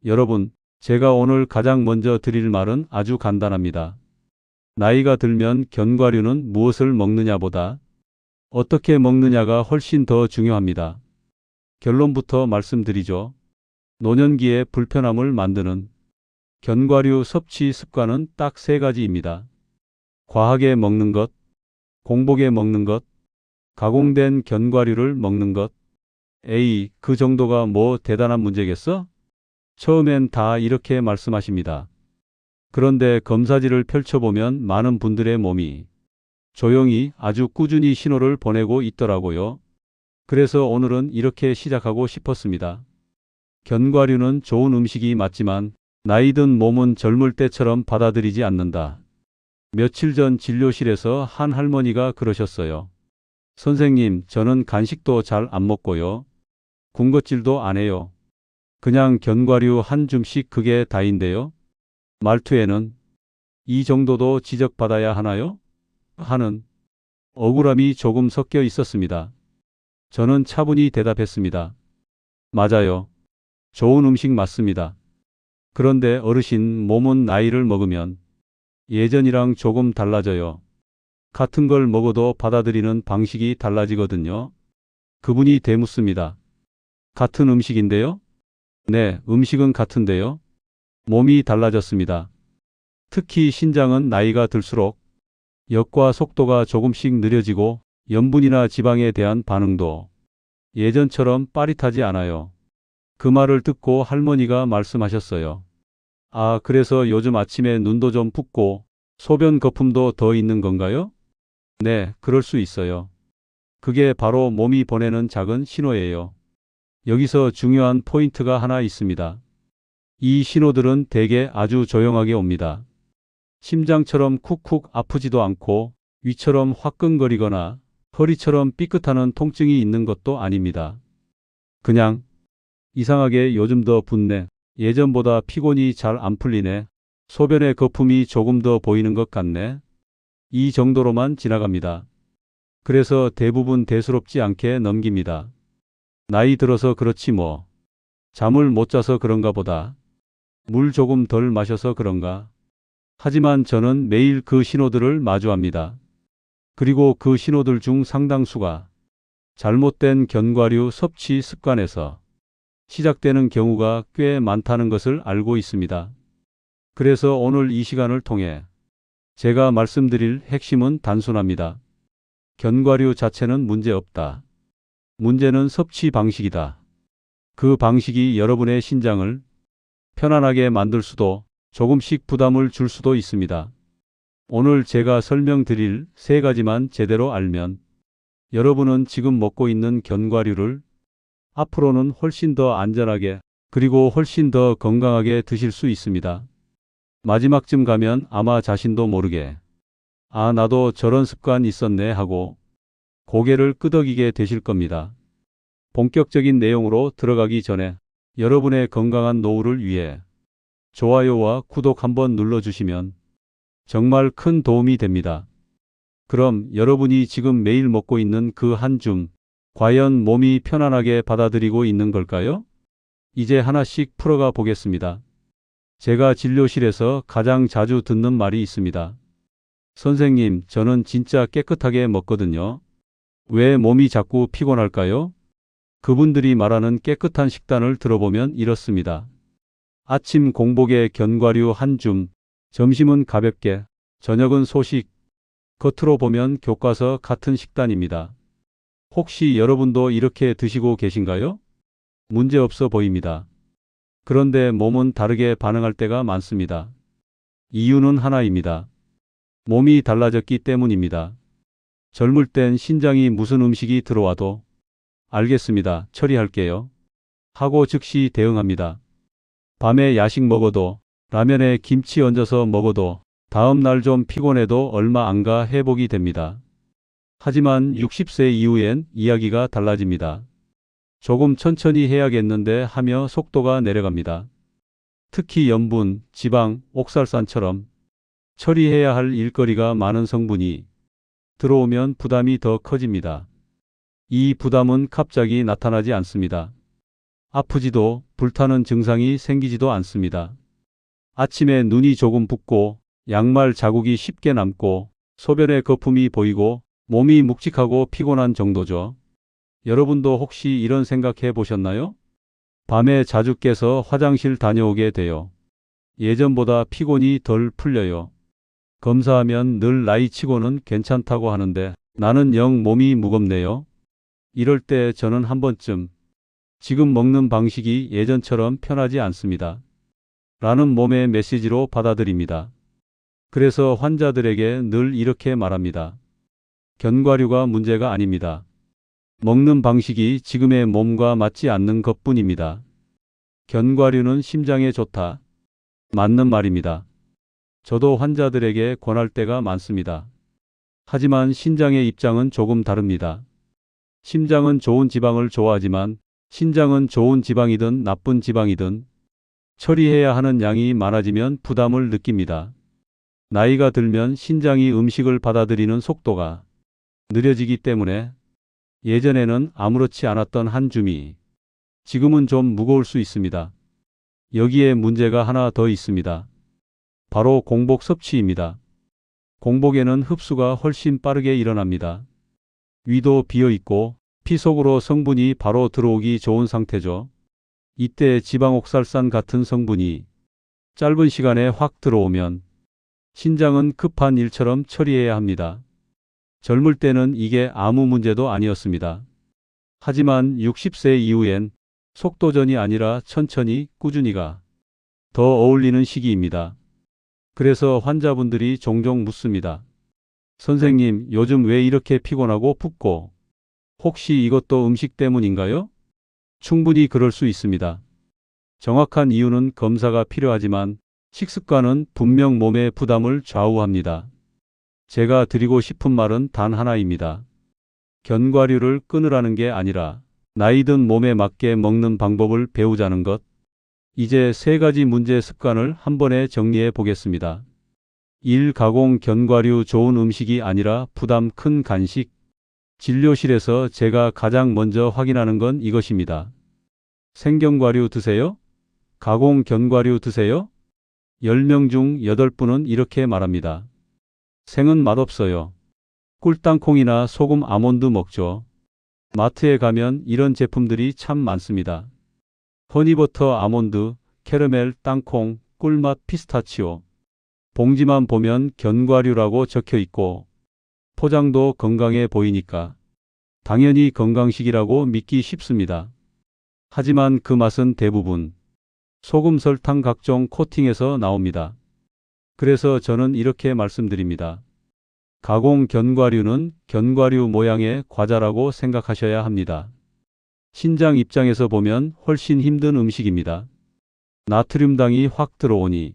여러분, 제가 오늘 가장 먼저 드릴 말은 아주 간단합니다. 나이가 들면 견과류는 무엇을 먹느냐보다 어떻게 먹느냐가 훨씬 더 중요합니다. 결론부터 말씀드리죠. 노년기에 불편함을 만드는 견과류 섭취 습관은 딱 세 가지입니다. 과하게 먹는 것, 공복에 먹는 것, 가공된 견과류를 먹는 것. 에이, 그 정도가 뭐 대단한 문제겠어? 처음엔 다 이렇게 말씀하십니다. 그런데 검사지를 펼쳐보면 많은 분들의 몸이 조용히 아주 꾸준히 신호를 보내고 있더라고요. 그래서 오늘은 이렇게 시작하고 싶었습니다. 견과류는 좋은 음식이 맞지만 나이 든 몸은 젊을 때처럼 받아들이지 않는다. 며칠 전 진료실에서 한 할머니가 그러셨어요. 선생님, 저는 간식도 잘 안 먹고요. 군것질도 안 해요. 그냥 견과류 한 줌씩 그게 다인데요. 말투에는 이 정도도 지적받아야 하나요? 하는 억울함이 조금 섞여 있었습니다. 저는 차분히 대답했습니다. 맞아요. 좋은 음식 맞습니다. 그런데 어르신 몸은 나이를 먹으면 예전이랑 조금 달라져요. 같은 걸 먹어도 받아들이는 방식이 달라지거든요. 그분이 되묻습니다. 같은 음식인데요? 네, 음식은 같은데요. 몸이 달라졌습니다. 특히 신장은 나이가 들수록 역과 속도가 조금씩 느려지고 염분이나 지방에 대한 반응도 예전처럼 빠릿하지 않아요. 그 말을 듣고 할머니가 말씀하셨어요. 아, 그래서 요즘 아침에 눈도 좀 붓고 소변 거품도 더 있는 건가요? 네, 그럴 수 있어요. 그게 바로 몸이 보내는 작은 신호예요. 여기서 중요한 포인트가 하나 있습니다. 이 신호들은 대개 아주 조용하게 옵니다. 심장처럼 쿡쿡 아프지도 않고 위처럼 화끈거리거나 허리처럼 삐끗하는 통증이 있는 것도 아닙니다. 그냥 이상하게 요즘 더 붓네. 예전보다 피곤이 잘 안 풀리네. 소변의 거품이 조금 더 보이는 것 같네. 이 정도로만 지나갑니다. 그래서 대부분 대수롭지 않게 넘깁니다. 나이 들어서 그렇지 뭐. 잠을 못 자서 그런가 보다. 물 조금 덜 마셔서 그런가. 하지만 저는 매일 그 신호들을 마주합니다. 그리고 그 신호들 중 상당수가 잘못된 견과류 섭취 습관에서 시작되는 경우가 꽤 많다는 것을 알고 있습니다. 그래서 오늘 이 시간을 통해 제가 말씀드릴 핵심은 단순합니다. 견과류 자체는 문제없다. 문제는 섭취 방식이다. 그 방식이 여러분의 신장을 편안하게 만들 수도 조금씩 부담을 줄 수도 있습니다. 오늘 제가 설명드릴 세 가지만 제대로 알면 여러분은 지금 먹고 있는 견과류를 앞으로는 훨씬 더 안전하게 그리고 훨씬 더 건강하게 드실 수 있습니다. 마지막쯤 가면 아마 자신도 모르게 아, 나도 저런 습관 있었네 하고 고개를 끄덕이게 되실 겁니다. 본격적인 내용으로 들어가기 전에 여러분의 건강한 노후를 위해 좋아요와 구독 한번 눌러주시면 정말 큰 도움이 됩니다. 그럼 여러분이 지금 매일 먹고 있는 그 한 줌, 과연 몸이 편안하게 받아들이고 있는 걸까요? 이제 하나씩 풀어가 보겠습니다. 제가 진료실에서 가장 자주 듣는 말이 있습니다. 선생님, 저는 진짜 깨끗하게 먹거든요. 왜 몸이 자꾸 피곤할까요? 그분들이 말하는 깨끗한 식단을 들어보면 이렇습니다. 아침 공복에 견과류 한 줌, 점심은 가볍게, 저녁은 소식. 겉으로 보면 교과서 같은 식단입니다. 혹시 여러분도 이렇게 드시고 계신가요? 문제없어 보입니다. 그런데 몸은 다르게 반응할 때가 많습니다. 이유는 하나입니다. 몸이 달라졌기 때문입니다. 젊을 땐 신장이 무슨 음식이 들어와도 알겠습니다. 처리할게요. 하고 즉시 대응합니다. 밤에 야식 먹어도 라면에 김치 얹어서 먹어도 다음 날 좀 피곤해도 얼마 안 가 회복이 됩니다. 하지만 60세 이후엔 이야기가 달라집니다. 조금 천천히 해야겠는데 하며 속도가 내려갑니다. 특히 염분, 지방, 옥살산처럼 처리해야 할 일거리가 많은 성분이 들어오면 부담이 더 커집니다. 이 부담은 갑자기 나타나지 않습니다. 아프지도 불타는 증상이 생기지도 않습니다. 아침에 눈이 조금 붓고 양말 자국이 쉽게 남고 소변에 거품이 보이고 몸이 묵직하고 피곤한 정도죠. 여러분도 혹시 이런 생각해 보셨나요? 밤에 자주 깨서 화장실 다녀오게 돼요. 예전보다 피곤이 덜 풀려요. 검사하면 늘 나이치고는 괜찮다고 하는데 나는 영 몸이 무겁네요. 이럴 때 저는 한 번쯤 지금 먹는 방식이 예전처럼 편하지 않습니다. 라는 몸의 메시지로 받아들입니다. 그래서 환자들에게 늘 이렇게 말합니다. 견과류가 문제가 아닙니다. 먹는 방식이 지금의 몸과 맞지 않는 것뿐입니다. 견과류는 심장에 좋다. 맞는 말입니다. 저도 환자들에게 권할 때가 많습니다. 하지만 신장의 입장은 조금 다릅니다. 심장은 좋은 지방을 좋아하지만 신장은 좋은 지방이든 나쁜 지방이든 처리해야 하는 양이 많아지면 부담을 느낍니다. 나이가 들면 신장이 음식을 받아들이는 속도가 느려지기 때문에 예전에는 아무렇지 않았던 한 줌이 지금은 좀 무거울 수 있습니다. 여기에 문제가 하나 더 있습니다. 바로 공복 섭취입니다. 공복에는 흡수가 훨씬 빠르게 일어납니다. 위도 비어 있고 피 속으로 성분이 바로 들어오기 좋은 상태죠. 이때 지방옥살산 같은 성분이 짧은 시간에 확 들어오면 신장은 급한 일처럼 처리해야 합니다. 젊을 때는 이게 아무 문제도 아니었습니다. 하지만 60세 이후엔 속도전이 아니라 천천히 꾸준히가 더 어울리는 시기입니다. 그래서 환자분들이 종종 묻습니다. 선생님, 요즘 왜 이렇게 피곤하고 붓고 혹시 이것도 음식 때문인가요? 충분히 그럴 수 있습니다. 정확한 이유는 검사가 필요하지만 식습관은 분명 몸의 부담을 좌우합니다. 제가 드리고 싶은 말은 단 하나입니다. 견과류를 끊으라는 게 아니라 나이 든 몸에 맞게 먹는 방법을 배우자는 것. 이제 세 가지 문제 습관을 한 번에 정리해 보겠습니다. 1. 가공 견과류 좋은 음식이 아니라 부담 큰 간식. 진료실에서 제가 가장 먼저 확인하는 건 이것입니다. 생견과류 드세요? 가공 견과류 드세요? 10명 중 8분은 이렇게 말합니다. 생은 맛없어요. 꿀땅콩이나 소금 아몬드 먹죠. 마트에 가면 이런 제품들이 참 많습니다. 허니버터 아몬드, 캐러멜, 땅콩, 꿀맛 피스타치오. 봉지만 보면 견과류라고 적혀 있고 포장도 건강해 보이니까 당연히 건강식이라고 믿기 쉽습니다. 하지만 그 맛은 대부분 소금, 설탕 각종 코팅에서 나옵니다. 그래서 저는 이렇게 말씀드립니다. 가공 견과류는 견과류 모양의 과자라고 생각하셔야 합니다. 신장 입장에서 보면 훨씬 힘든 음식입니다. 나트륨당이 확 들어오니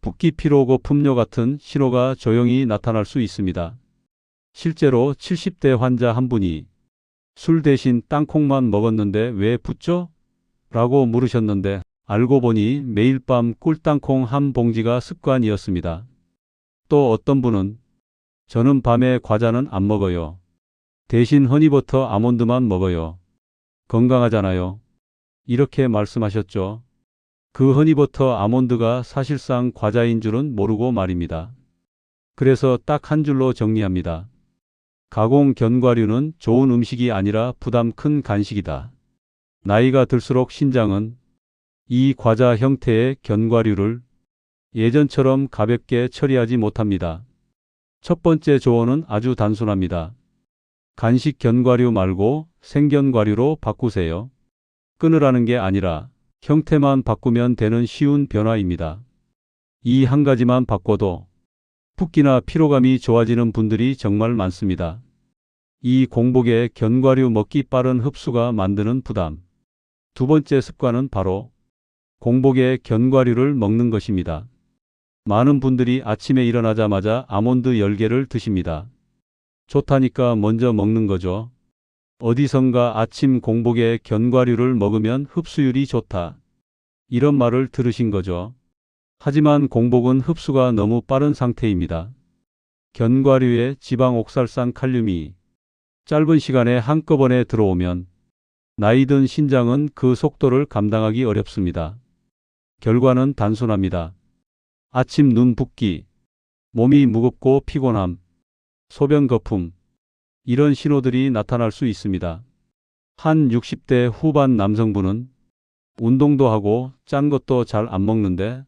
붓기, 피로, 고품뇨 같은 신호가 조용히 나타날 수 있습니다. 실제로 70대 환자 한 분이 술 대신 땅콩만 먹었는데 왜 붓죠? 라고 물으셨는데 알고 보니 매일 밤 꿀땅콩 한 봉지가 습관이었습니다. 또 어떤 분은 저는 밤에 과자는 안 먹어요. 대신 허니버터 아몬드만 먹어요. 건강하잖아요. 이렇게 말씀하셨죠. 그 허니버터 아몬드가 사실상 과자인 줄은 모르고 말입니다. 그래서 딱 한 줄로 정리합니다. 가공 견과류는 좋은 음식이 아니라 부담 큰 간식이다. 나이가 들수록 신장은 이 과자 형태의 견과류를 예전처럼 가볍게 처리하지 못합니다. 첫 번째 조언은 아주 단순합니다. 간식 견과류 말고 생견과류로 바꾸세요. 끊으라는 게 아니라 형태만 바꾸면 되는 쉬운 변화입니다. 이 한 가지만 바꿔도 붓기나 피로감이 좋아지는 분들이 정말 많습니다. 이 공복에 견과류 먹기 빠른 흡수가 만드는 부담. 두 번째 습관은 바로 공복에 견과류를 먹는 것입니다. 많은 분들이 아침에 일어나자마자 아몬드 10개를 드십니다. 좋다니까 먼저 먹는 거죠. 어디선가 아침 공복에 견과류를 먹으면 흡수율이 좋다. 이런 말을 들으신 거죠. 하지만 공복은 흡수가 너무 빠른 상태입니다. 견과류에 지방 옥살산 칼륨이 짧은 시간에 한꺼번에 들어오면 나이 든 신장은 그 속도를 감당하기 어렵습니다. 결과는 단순합니다. 아침 눈 붓기, 몸이 무겁고 피곤함, 소변 거품, 이런 신호들이 나타날 수 있습니다. 한 60대 후반 남성분은 운동도 하고 짠 것도 잘 안 먹는데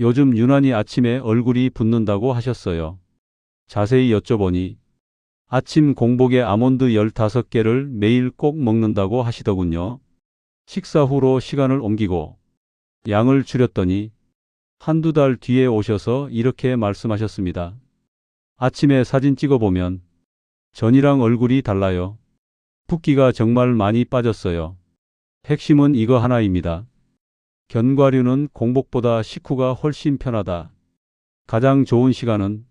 요즘 유난히 아침에 얼굴이 붓는다고 하셨어요. 자세히 여쭤보니 아침 공복에 아몬드 15개를 매일 꼭 먹는다고 하시더군요. 식사 후로 시간을 옮기고 양을 줄였더니 한두 달 뒤에 오셔서 이렇게 말씀하셨습니다. 아침에 사진 찍어보면 전이랑 얼굴이 달라요. 붓기가 정말 많이 빠졌어요. 핵심은 이거 하나입니다. 견과류는 공복보다 식후가 훨씬 편하다. 가장 좋은 시간은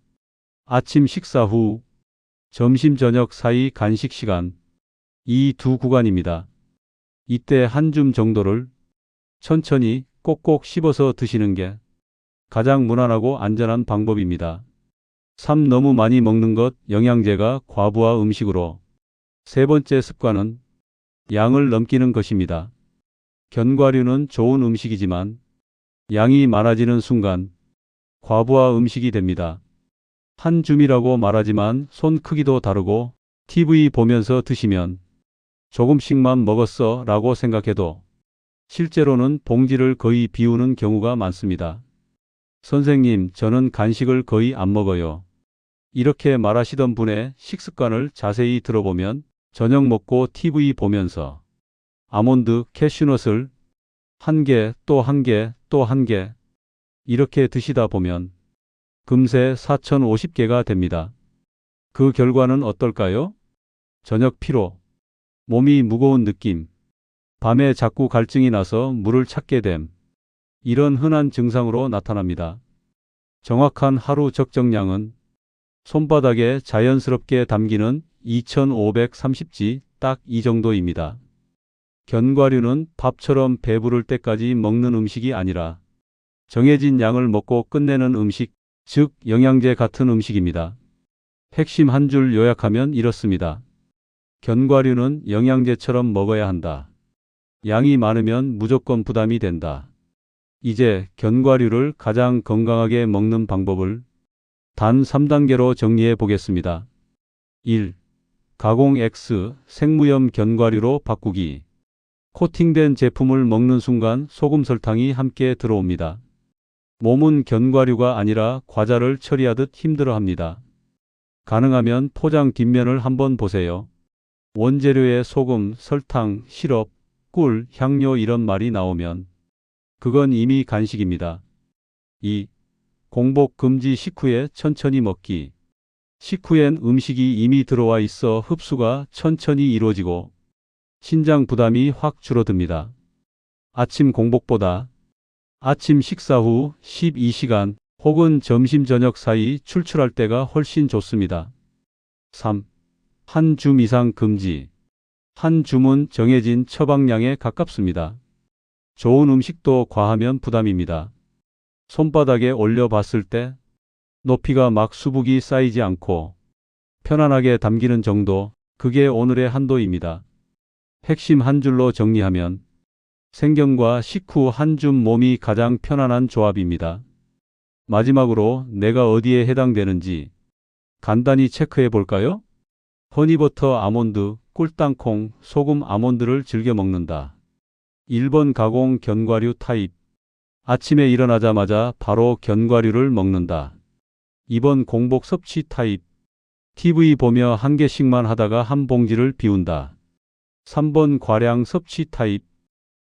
아침 식사 후, 점심 저녁 사이 간식 시간, 이 두 구간입니다. 이때 한 줌 정도를 천천히 꼭꼭 씹어서 드시는 게 가장 무난하고 안전한 방법입니다. 3. 너무 많이 먹는 것, 영양제가 과부하 음식으로. 세 번째 습관은 양을 넘기는 것입니다. 견과류는 좋은 음식이지만 양이 많아지는 순간 과부하 음식이 됩니다. 한 줌이라고 말하지만 손 크기도 다르고 TV 보면서 드시면 조금씩만 먹었어 라고 생각해도 실제로는 봉지를 거의 비우는 경우가 많습니다. 선생님, 저는 간식을 거의 안 먹어요. 이렇게 말하시던 분의 식습관을 자세히 들어보면 저녁 먹고 TV 보면서 아몬드, 캐슈넛을 한 개, 또 한 개, 또 한 개 이렇게 드시다 보면 금세 4050개가 됩니다. 그 결과는 어떨까요? 저녁 피로, 몸이 무거운 느낌, 밤에 자꾸 갈증이 나서 물을 찾게 됨, 이런 흔한 증상으로 나타납니다. 정확한 하루 적정량은 손바닥에 자연스럽게 담기는 2530지 딱 이 정도입니다. 견과류는 밥처럼 배부를 때까지 먹는 음식이 아니라 정해진 양을 먹고 끝내는 음식, 즉 영양제 같은 음식입니다. 핵심 한 줄 요약하면 이렇습니다. 견과류는 영양제처럼 먹어야 한다. 양이 많으면 무조건 부담이 된다. 이제 견과류를 가장 건강하게 먹는 방법을 단 3단계로 정리해 보겠습니다. 1. 가공 X 생무염 견과류로 바꾸기. 코팅된 제품을 먹는 순간 소금 설탕이 함께 들어옵니다. 몸은 견과류가 아니라 과자를 처리하듯 힘들어합니다. 가능하면 포장 뒷면을 한번 보세요. 원재료에 소금, 설탕, 시럽, 꿀, 향료 이런 말이 나오면 그건 이미 간식입니다. 2. 공복 금지 식후에 천천히 먹기. 식후엔 음식이 이미 들어와 있어 흡수가 천천히 이루어지고 신장 부담이 확 줄어듭니다. 아침 공복보다 아침 식사 후 12시간 혹은 점심 저녁 사이 출출할 때가 훨씬 좋습니다. 3. 한 줌 이상 금지. 한 줌은 정해진 처방량에 가깝습니다. 좋은 음식도 과하면 부담입니다. 손바닥에 올려 봤을 때 높이가 막 수북이 쌓이지 않고 편안하게 담기는 정도, 그게 오늘의 한도입니다. 핵심 한 줄로 정리하면 생견과 식후 한 줌 몸이 가장 편안한 조합입니다. 마지막으로 내가 어디에 해당되는지 간단히 체크해 볼까요? 허니버터 아몬드, 꿀땅콩, 소금 아몬드를 즐겨 먹는다. 1번 가공 견과류 타입. 아침에 일어나자마자 바로 견과류를 먹는다. 2번 공복 섭취 타입. TV 보며 한 개씩만 하다가 한 봉지를 비운다. 3번 과량 섭취 타입.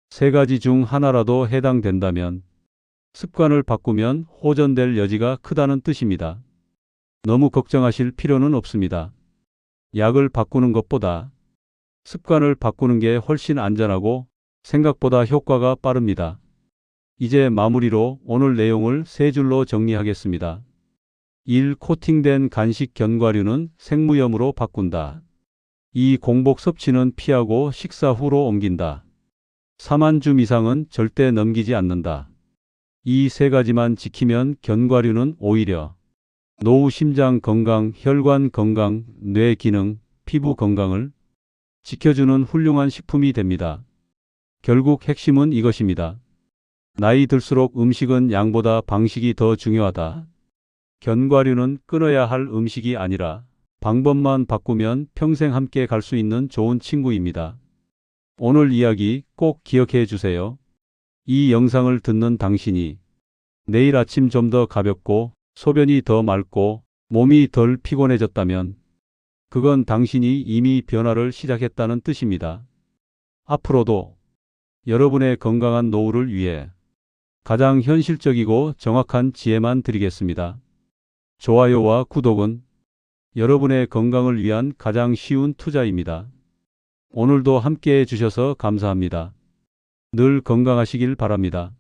세 가지 중 하나라도 해당된다면 습관을 바꾸면 호전될 여지가 크다는 뜻입니다. 너무 걱정하실 필요는 없습니다. 약을 바꾸는 것보다 습관을 바꾸는 게 훨씬 안전하고 생각보다 효과가 빠릅니다. 이제 마무리로 오늘 내용을 세 줄로 정리하겠습니다. 1. 코팅된 간식 견과류는 생무염으로 바꾼다. 2. 공복 섭취는 피하고 식사 후로 옮긴다. 3. 한 줌 이상은 절대 넘기지 않는다. 이 세 가지만 지키면 견과류는 오히려 노후 심장 건강, 혈관 건강, 뇌 기능, 피부 건강을 지켜주는 훌륭한 식품이 됩니다. 결국 핵심은 이것입니다. 나이 들수록 음식은 양보다 방식이 더 중요하다. 견과류는 끊어야 할 음식이 아니라 방법만 바꾸면 평생 함께 갈 수 있는 좋은 친구입니다. 오늘 이야기 꼭 기억해 주세요. 이 영상을 듣는 당신이 내일 아침 좀 더 가볍고 소변이 더 맑고 몸이 덜 피곤해졌다면 그건 당신이 이미 변화를 시작했다는 뜻입니다. 앞으로도 여러분의 건강한 노후를 위해 가장 현실적이고 정확한 지혜만 드리겠습니다. 좋아요와 구독은 여러분의 건강을 위한 가장 쉬운 투자입니다. 오늘도 함께 해주셔서 감사합니다. 늘 건강하시길 바랍니다.